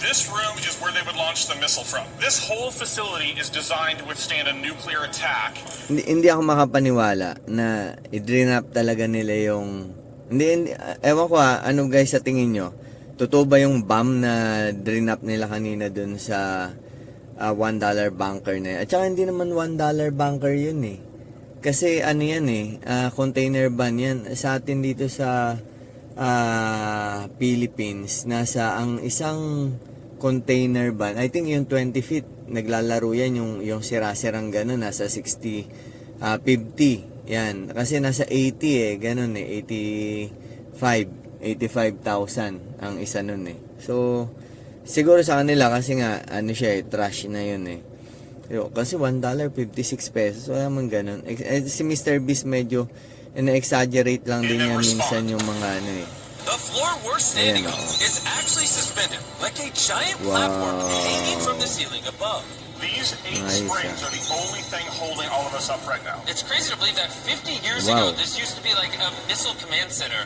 This room is where they would launch the missile from. This whole facility is designed to withstand a nuclear attack. Hindi ako makapaniwala na i-drain up talaga nila yung... Hindi, ewan ko ano guys sa tingin nyo? Totoo ba yung bomb na drain up nila kanina dun sa $1 bunker na yun? At saka hindi naman $1 bunker yun eh. Kasi ano yan container ban yan. Sa atin dito sa Philippines, nasa ang isang container ban, I think yung 20 feet, naglalaro yan yung sira-sirang gano'n, nasa 50, 50. Yan. Kasi nasa 80 gano'n 85,000 ang isa nun So, siguro sa kanila kasi nga, ano siya trash na yun Kasi $1, 56 pesos, wala man ganun. Si Mr. Beast medyo na-exaggerate lang din niya minsan yung mga The floor we're standing on is actually suspended like a giant platform hanging from the ceiling above. These 8 springs are the only thing holding all of us up right now. It's crazy to believe that 50 years ago, this used to be like a missile command center.